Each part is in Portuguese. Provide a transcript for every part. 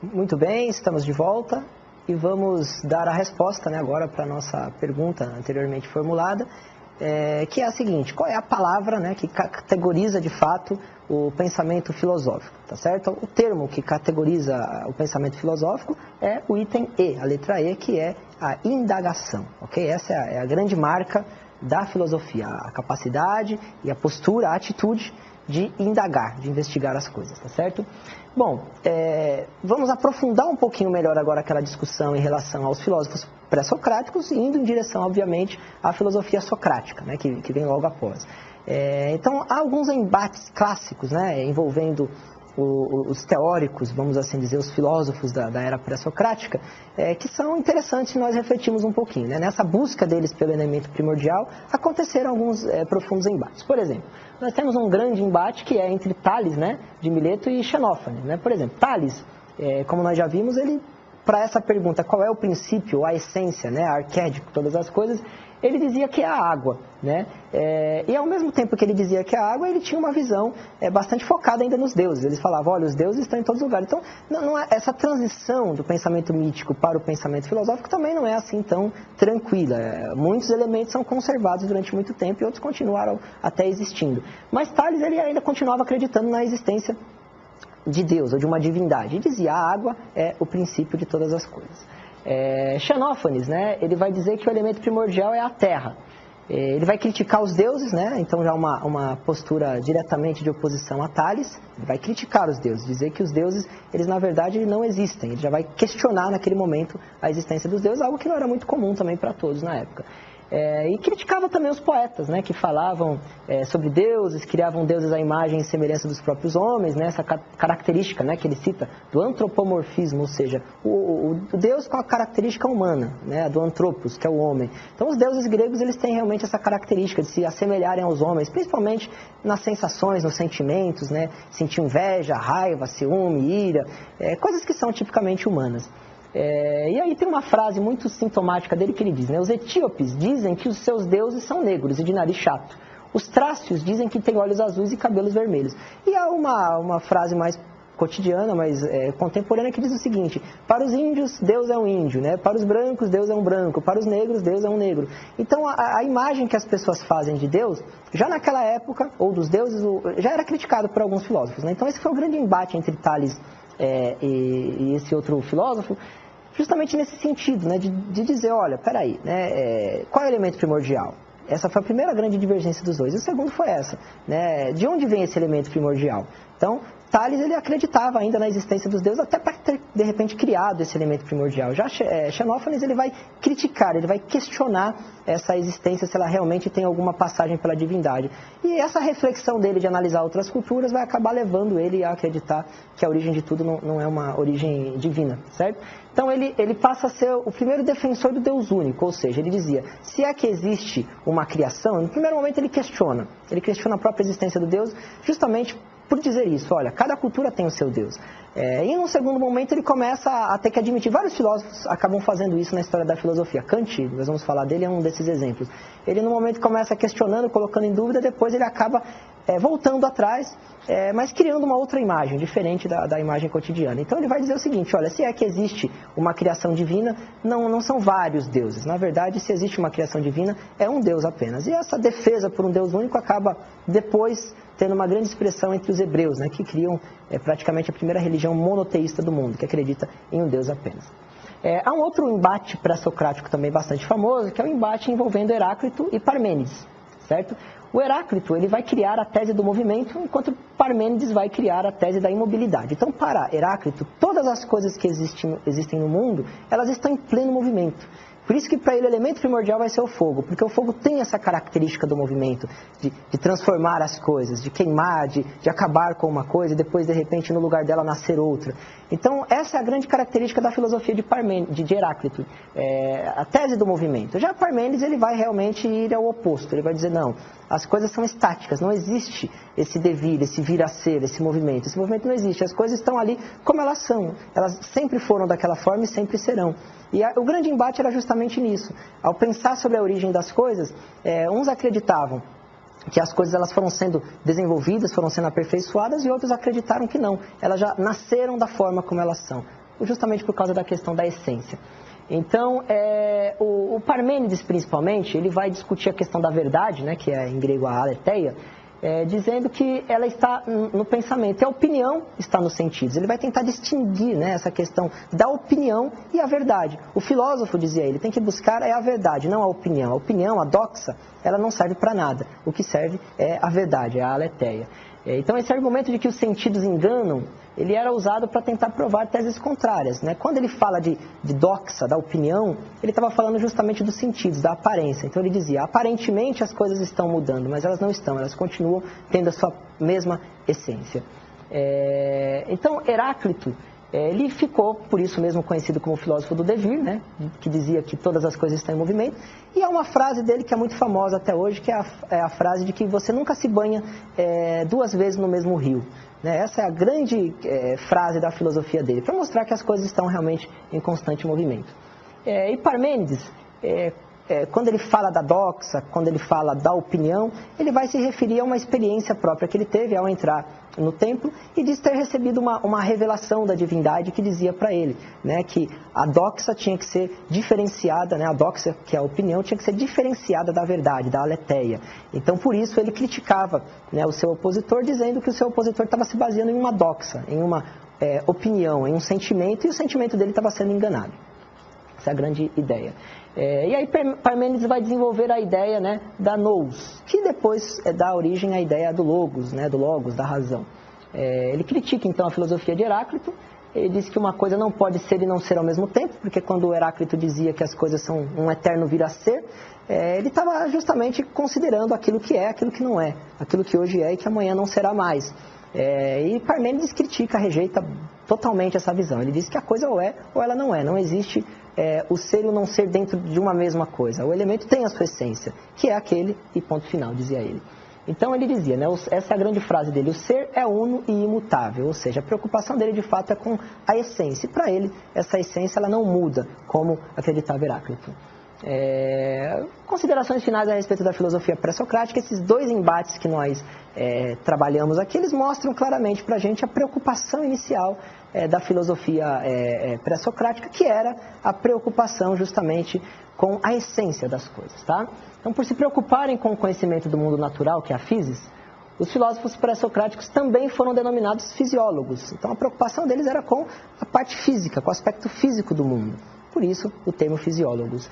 Muito bem, estamos de volta e vamos dar a resposta, né, agora para a nossa pergunta anteriormente formulada, que é a seguinte: qual é a palavra, né, que categoriza de fato o pensamento filosófico, tá certo? O termo que categoriza o pensamento filosófico é o item E, a letra E, que é a indagação, ok? Essa é a grande marca da filosofia, a capacidade e a postura, a atitude de indagar, de investigar as coisas, tá certo? Bom, vamos aprofundar um pouquinho melhor agora aquela discussão em relação aos filósofos pré-socráticos, indo em direção, obviamente, à filosofia socrática, né, que vem logo após. Então, há alguns embates clássicos, né, envolvendo os teóricos, vamos assim dizer, os filósofos da era pré-socrática, que são interessantes nós refletirmos um pouquinho, né? Nessa busca deles pelo elemento primordial, aconteceram alguns profundos embates. Por exemplo, nós temos um grande embate que é entre Tales, né, de Mileto, e Xenófanes, né? Por exemplo, Tales, como nós já vimos, ele, para essa pergunta, qual é o princípio, a essência, né, a arquétipo, todas as coisas, ele dizia que é a água, né? E ao mesmo tempo que ele dizia que é a água, ele tinha uma visão bastante focada ainda nos deuses. Eles falavam, olha, os deuses estão em todos os lugares. Então, essa transição do pensamento mítico para o pensamento filosófico também não é assim tão tranquila. Muitos elementos são conservados durante muito tempo e outros continuaram até existindo. Mas Tales, ele ainda continuava acreditando na existência de Deus ou de uma divindade. E dizia, a água é o princípio de todas as coisas. Xenófanes, né, ele vai dizer que o elemento primordial é a terra. Ele vai criticar os deuses, né, então já uma postura diretamente de oposição a Tales. Ele vai criticar os deuses, dizer que os deuses, eles na verdade não existem. Ele já vai questionar naquele momento a existência dos deuses, algo que não era muito comum também para todos na época. E criticava também os poetas, né, que falavam sobre deuses, criavam deuses à imagem e semelhança dos próprios homens, né, essa característica, né, que ele cita do antropomorfismo, ou seja, o Deus com a característica humana, né, do antropos, que é o homem. Então os deuses gregos, eles têm realmente essa característica de se assemelharem aos homens, principalmente nas sensações, nos sentimentos, né, sentir inveja, raiva, ciúme, ira, coisas que são tipicamente humanas. E aí tem uma frase muito sintomática dele que ele diz, né? Os etíopes dizem que os seus deuses são negros e de nariz chato. Os trácios dizem que tem olhos azuis e cabelos vermelhos. E há uma frase mais cotidiana, mais contemporânea, que diz o seguinte: para os índios, Deus é um índio, né? Para os brancos, Deus é um branco, para os negros, Deus é um negro. Então a imagem que as pessoas fazem de Deus, já naquela época, ou dos deuses, já era criticado por alguns filósofos, né? Então esse foi o grande embate entre Tales e esse outro filósofo, justamente nesse sentido, né, de dizer, olha, peraí, né, qual é o elemento primordial? Essa foi a primeira grande divergência dos dois. E o segundo foi essa, né, de onde vem esse elemento primordial? Então, Tales, ele acreditava ainda na existência dos deuses, até para ter, de repente, criado esse elemento primordial. Já Xenófanes, ele vai criticar, ele vai questionar essa existência, se ela realmente tem alguma passagem pela divindade. E essa reflexão dele de analisar outras culturas vai acabar levando ele a acreditar que a origem de tudo não é uma origem divina, certo? Então ele passa a ser o primeiro defensor do Deus único, ou seja, ele dizia, se é que existe uma criação, no primeiro momento ele questiona a própria existência do Deus, justamente por dizer isso, olha, cada cultura tem o seu Deus. E num segundo momento ele começa a ter que admitir, vários filósofos acabam fazendo isso na história da filosofia. Kant, nós vamos falar dele, é um desses exemplos. Ele no momento começa questionando, colocando em dúvida, depois ele acaba voltando atrás, mas criando uma outra imagem, diferente da imagem cotidiana. Então ele vai dizer o seguinte, olha, se é que existe uma criação divina, não são vários deuses. Na verdade, se existe uma criação divina, é um Deus apenas. E essa defesa por um Deus único acaba depois tendo uma grande expressão entre os hebreus, né, que criam praticamente a primeira religião monoteísta do mundo, que acredita em um Deus apenas. Há um outro embate pré-socrático também bastante famoso, que é o embate envolvendo Heráclito e Parmênides, certo? O Heráclito, ele vai criar a tese do movimento, enquanto Parmênides vai criar a tese da imobilidade. Então, para Heráclito, todas as coisas que existem no mundo, elas estão em pleno movimento. Por isso que para ele o elemento primordial vai ser o fogo, porque o fogo tem essa característica do movimento, de transformar as coisas, de queimar, de acabar com uma coisa e depois, de repente, no lugar dela nascer outra. Então, essa é a grande característica da filosofia de Heráclito, a tese do movimento. Já Parmênides, ele vai realmente ir ao oposto, ele vai dizer, não, as coisas são estáticas, não existe esse devir, esse vir a ser, esse movimento não existe, as coisas estão ali como elas são, elas sempre foram daquela forma e sempre serão. E o grande embate era justamente nisso. Ao pensar sobre a origem das coisas, uns acreditavam que as coisas elas foram sendo desenvolvidas, foram sendo aperfeiçoadas, e outros acreditaram que não. Elas já nasceram da forma como elas são. justamente por causa da questão da essência. Então, o Parmênides, principalmente, ele vai discutir a questão da verdade, né, que é em grego a aletheia, dizendo que ela está no pensamento e a opinião está nos sentidos. Ele vai tentar distinguir, né, essa questão da opinião e a verdade. O filósofo, dizia ele, tem que buscar a verdade, não a opinião. A opinião, a doxa, ela não serve para nada. O que serve é a verdade, é a aletheia. Então, esse argumento de que os sentidos enganam, ele era usado para tentar provar teses contrárias, né? Quando ele fala de doxa, da opinião, ele estava falando justamente dos sentidos, da aparência. Então ele dizia, aparentemente as coisas estão mudando, mas elas não estão, elas continuam tendo a sua mesma essência. Então Heráclito, ele ficou, por isso mesmo, conhecido como filósofo do devir, né? Que dizia que todas as coisas estão em movimento. E há uma frase dele que é muito famosa até hoje, que é a frase de que você nunca se banha 2 vezes no mesmo rio. Essa é a grande frase da filosofia dele, para mostrar que as coisas estão realmente em constante movimento. E Parmênides, quando ele fala da doxa, quando ele fala da opinião, ele vai se referir a uma experiência própria que ele teve ao entrar no templo e diz ter recebido uma revelação da divindade que dizia para ele, né, que a doxa tinha que ser diferenciada, né, a doxa, que é a opinião, tinha que ser diferenciada da verdade, da aletheia. Então, por isso, ele criticava, né, o seu opositor, dizendo que o seu opositor estava se baseando em uma doxa, em uma opinião, em um sentimento, e o sentimento dele estava sendo enganado. Essa é a grande ideia. E aí Parmênides vai desenvolver a ideia, né, da nous, que depois dá origem à ideia do logos, né, do logos, da razão. Ele critica então a filosofia de Heráclito. Ele diz que uma coisa não pode ser e não ser ao mesmo tempo, porque quando o Heráclito dizia que as coisas são um eterno vir a ser, ele estava justamente considerando aquilo que é, aquilo que não é, aquilo que hoje é e que amanhã não será mais. E Parmênides critica, rejeita totalmente essa visão. Ele diz que a coisa ou é ou ela não é, não existe o ser e o não ser dentro de uma mesma coisa. O elemento tem a sua essência, que é aquele e ponto final, dizia ele. Então ele dizia, né, essa é a grande frase dele, o ser é uno e imutável, ou seja, a preocupação dele de fato é com a essência, e para ele essa essência ela não muda, como acreditava Heráclito. Considerações finais a respeito da filosofia pré-socrática. Esses 2 embates que nós trabalhamos aqui, eles mostram claramente para a gente a preocupação inicial da filosofia pré-socrática, que era a preocupação justamente com a essência das coisas, tá? Então, por se preocuparem com o conhecimento do mundo natural, que é a physis, os filósofos pré-socráticos também foram denominados fisiólogos. Então, a preocupação deles era com a parte física, com o aspecto físico do mundo. Por isso, o termo fisiólogos.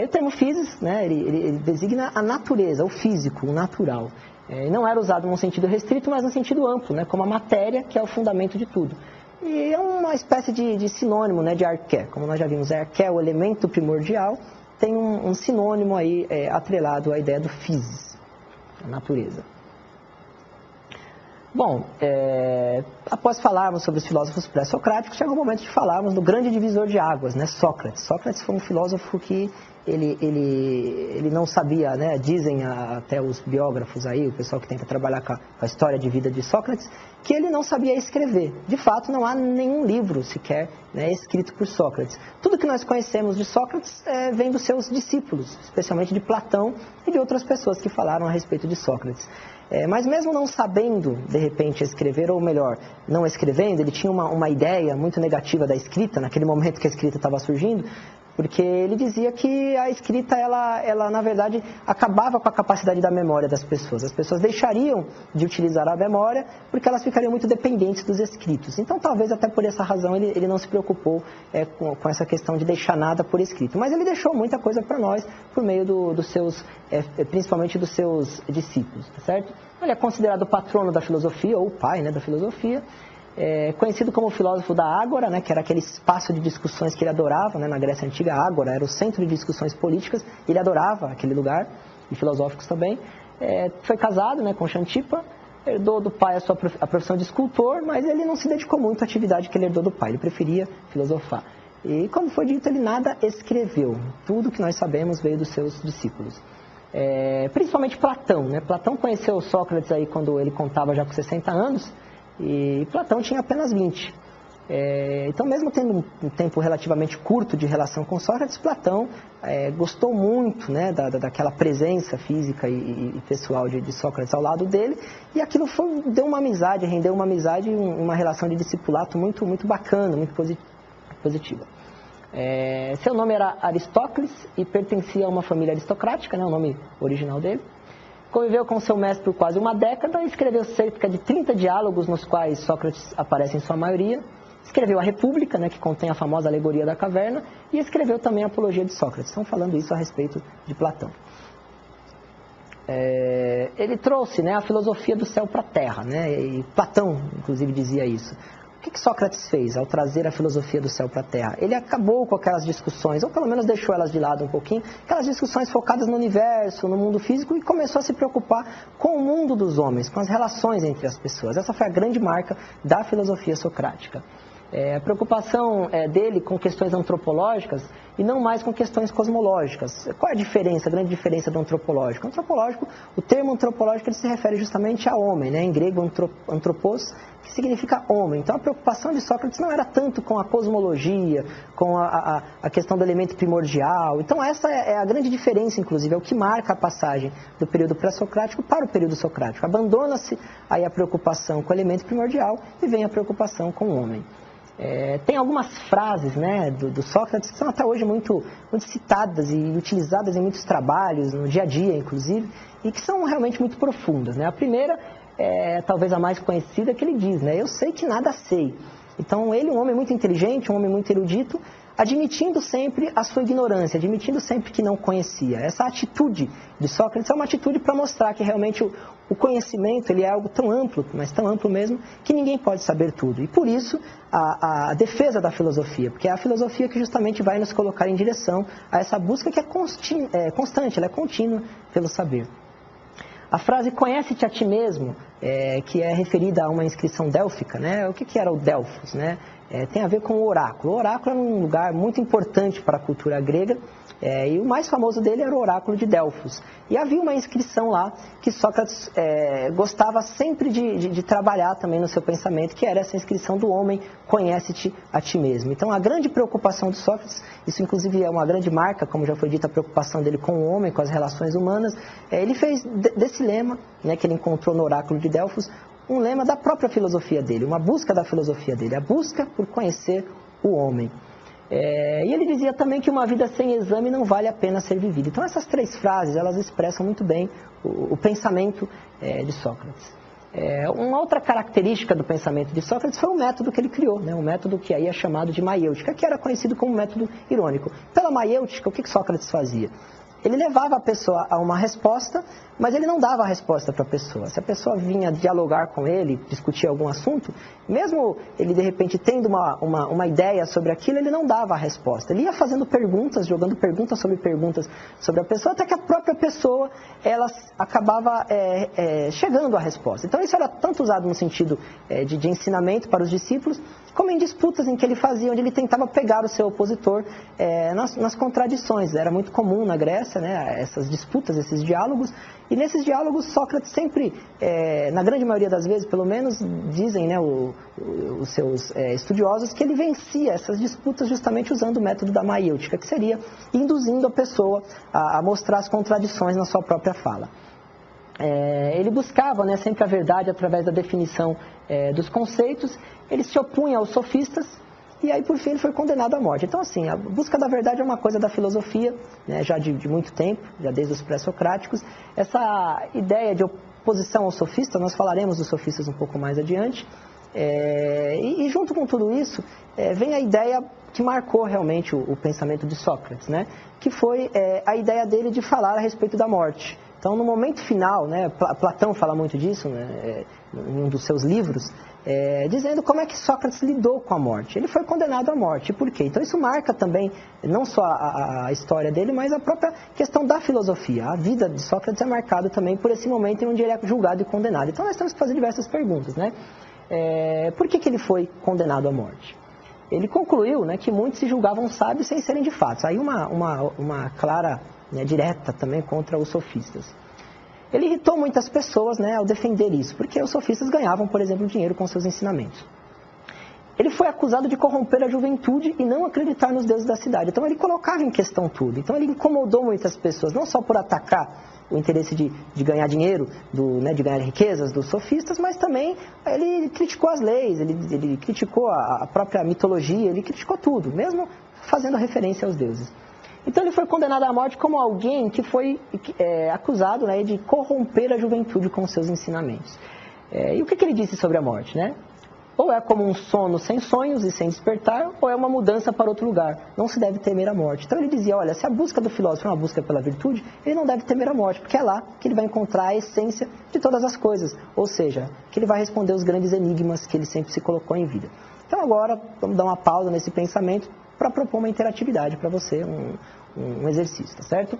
O termo physis, né, ele designa a natureza, o físico, o natural. E não era usado num sentido restrito, mas no sentido amplo, né, como a matéria, que é o fundamento de tudo. E é uma espécie de sinônimo, né, de arqué. Como nós já vimos, arqué, o elemento primordial, tem um sinônimo aí atrelado à ideia do physis, a natureza. Bom, após falarmos sobre os filósofos pré-socráticos, chegou o momento de falarmos do grande divisor de águas, né, Sócrates. Sócrates foi um filósofo que ele não sabia, né, dizem até os biógrafos aí, o pessoal que tenta trabalhar com a história de vida de Sócrates, que ele não sabia escrever. De fato, não há nenhum livro sequer, né, escrito por Sócrates. Tudo que nós conhecemos de Sócrates vem dos seus discípulos, especialmente de Platão e de outras pessoas que falaram a respeito de Sócrates. Mas mesmo não sabendo, de repente, escrever, ou melhor, não escrevendo, ele tinha uma ideia muito negativa da escrita, naquele momento que a escrita estava surgindo, porque ele dizia que a escrita, ela na verdade, acabava com a capacidade da memória das pessoas. As pessoas deixariam de utilizar a memória porque elas ficariam muito dependentes dos escritos. Então, talvez até por essa razão ele não se preocupou com essa questão de deixar nada por escrito. Mas ele deixou muita coisa para nós por meio dos seus, principalmente dos seus discípulos, tá certo? Ele é considerado o patrono da filosofia, ou o pai, né, da filosofia. Conhecido como filósofo da Ágora, né, que era aquele espaço de discussões que ele adorava, né, na Grécia Antiga. A Ágora era o centro de discussões políticas, ele adorava aquele lugar, e filosóficos também. Foi casado, né, com Xantipa, herdou do pai a profissão de escultor, mas ele não se dedicou muito à atividade que ele herdou do pai, ele preferia filosofar. E, como foi dito, ele nada escreveu, tudo que nós sabemos veio dos seus discípulos. Principalmente Platão, né? Platão conheceu Sócrates aí quando ele contava já com 60 anos, e Platão tinha apenas 20. Então, mesmo tendo um tempo relativamente curto de relação com Sócrates, Platão gostou muito, né, daquela presença física e pessoal de Sócrates ao lado dele, e aquilo deu uma amizade, rendeu uma amizade e uma relação de discipulato muito, muito bacana, muito positiva. Seu nome era Aristócles e pertencia a uma família aristocrática, né, o nome original dele. Conviveu com seu mestre por quase uma década e escreveu cerca de 30 diálogos, nos quais Sócrates aparece em sua maioria. Escreveu a República, né, que contém a famosa alegoria da caverna, e escreveu também a Apologia de Sócrates. Estão falando isso a respeito de Platão. Ele trouxe, né, a filosofia do céu para a terra, né, e Platão, inclusive, dizia isso. O que Sócrates fez ao trazer a filosofia do céu para a terra? Ele acabou com aquelas discussões, ou pelo menos deixou elas de lado um pouquinho, aquelas discussões focadas no universo, no mundo físico, e começou a se preocupar com o mundo dos homens, com as relações entre as pessoas. Essa foi a grande marca da filosofia socrática. A preocupação dele com questões antropológicas e não mais com questões cosmológicas. Qual é a diferença, a grande diferença do antropológico? O termo antropológico ele se refere justamente a homem, né? Em grego antropos, que significa homem. Então a preocupação de Sócrates não era tanto com a cosmologia, com a questão do elemento primordial. Então essa é a grande diferença, inclusive, é o que marca a passagem do período pré-socrático para o período socrático. Abandona-se aí a preocupação com o elemento primordial e vem a preocupação com o homem. Tem algumas frases, né, do Sócrates que são até hoje muito citadas e utilizadas em muitos trabalhos, no dia a dia, inclusive, e que são realmente muito profundas, né? A primeira talvez a mais conhecida, que ele diz, né, eu sei que nada sei. Então ele, um homem muito inteligente, um homem muito erudito, admitindo sempre a sua ignorância, admitindo sempre que não conhecia. Essa atitude de Sócrates é uma atitude para mostrar que realmente o conhecimento ele é algo tão amplo, mas tão amplo mesmo, que ninguém pode saber tudo. E por isso a defesa da filosofia, porque é a filosofia que justamente vai nos colocar em direção a essa busca que é constante, ela é contínua pelo saber. A frase conhece-te a ti mesmo, que é referida a uma inscrição délfica, né? O que era o Delfos, né? Tem a ver com o oráculo. O oráculo é um lugar muito importante para a cultura grega, e o mais famoso dele era o oráculo de Delfos. E havia uma inscrição lá que Sócrates gostava sempre de trabalhar também no seu pensamento, que era essa inscrição do homem, conhece-te a ti mesmo. Então a grande preocupação de Sócrates, isso inclusive é uma grande marca, como já foi dito, a preocupação dele com o homem, com as relações humanas, ele fez desse lema, né, que ele encontrou no oráculo de Delfos, um lema da própria filosofia dele, uma busca da filosofia dele, a busca por conhecer o homem. E ele dizia também que uma vida sem exame não vale a pena ser vivida. Então essas três frases, elas expressam muito bem o pensamento de Sócrates. Uma outra característica do pensamento de Sócrates foi o método que ele criou, né? Um método que aí é chamado de maiêutica, que era conhecido como método irônico. Pela maiêutica, o que Sócrates fazia? Ele levava a pessoa a uma resposta, mas ele não dava a resposta para a pessoa. Se a pessoa vinha dialogar com ele, discutir algum assunto, mesmo ele de repente tendo uma ideia sobre aquilo, ele não dava a resposta. Ele ia fazendo perguntas, jogando perguntas sobre a pessoa, até que a própria pessoa ela acabava chegando à resposta. Então isso era tanto usado no sentido de ensinamento para os discípulos, como em disputas em que ele fazia, onde ele tentava pegar o seu opositor nas contradições. Era muito comum na Grécia, né, essas disputas, esses diálogos, e nesses diálogos Sócrates sempre, na grande maioria das vezes, pelo menos dizem, né, os seus estudiosos, que ele vencia essas disputas justamente usando o método da maiêutica, que seria induzindo a pessoa a mostrar as contradições na sua própria fala. Ele buscava, né, sempre a verdade através da definição dos conceitos, ele se opunha aos sofistas e aí por fim ele foi condenado à morte. Então assim, a busca da verdade é uma coisa da filosofia, né, já de muito tempo, já desde os pré-socráticos. Essa ideia de oposição aos sofistas, nós falaremos dos sofistas um pouco mais adiante, e junto com tudo isso vem a ideia que marcou realmente o pensamento de Sócrates, né, que foi a ideia dele de falar a respeito da morte. Então, no momento final, né, Platão fala muito disso, né, em um dos seus livros, dizendo como é que Sócrates lidou com a morte. Ele foi condenado à morte. E por quê? Então, isso marca também, não só a história dele, mas a própria questão da filosofia. A vida de Sócrates é marcada também por esse momento em onde ele é julgado e condenado. Então, nós temos que fazer diversas perguntas, né? Por que ele foi condenado à morte? Ele concluiu, né, que muitos se julgavam sábios sem serem de fato. Aí uma clara, né, direta também contra os sofistas. Ele irritou muitas pessoas, né, ao defender isso, porque os sofistas ganhavam, por exemplo, dinheiro com seus ensinamentos. Ele foi acusado de corromper a juventude e não acreditar nos deuses da cidade. Então ele colocava em questão tudo. Então ele incomodou muitas pessoas, não só por atacar o interesse de ganhar dinheiro, de ganhar riquezas dos sofistas, mas também ele criticou as leis, ele criticou a própria mitologia, ele criticou tudo, mesmo fazendo referência aos deuses. Então ele foi condenado à morte como alguém que foi acusado, né, de corromper a juventude com seus ensinamentos. E o que ele disse sobre a morte, né? Ou é como um sono sem sonhos e sem despertar, ou é uma mudança para outro lugar. Não se deve temer a morte. Então ele dizia, olha, se a busca do filósofo é uma busca pela virtude, ele não deve temer a morte, porque é lá que ele vai encontrar a essência de todas as coisas. Ou seja, que ele vai responder os grandes enigmas que ele sempre se colocou em vida. Então agora, vamos dar uma pausa nesse pensamento para propor uma interatividade para você, um exercício, tá certo?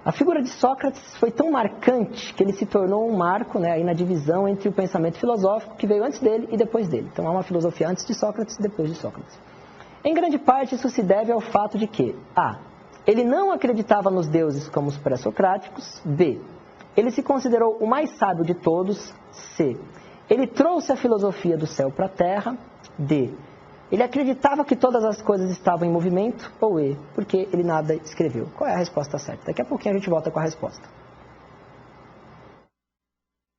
A figura de Sócrates foi tão marcante que ele se tornou um marco, né, aí na divisão entre o pensamento filosófico que veio antes dele e depois dele. Então há uma filosofia antes de Sócrates e depois de Sócrates. Em grande parte isso se deve ao fato de que a. Ele não acreditava nos deuses como os pré-socráticos. B. Ele se considerou o mais sábio de todos. C. Ele trouxe a filosofia do céu para a terra. D. Ele acreditava que todas as coisas estavam em movimento, ou E, porque ele nada escreveu. Qual é a resposta certa? Daqui a pouquinho a gente volta com a resposta.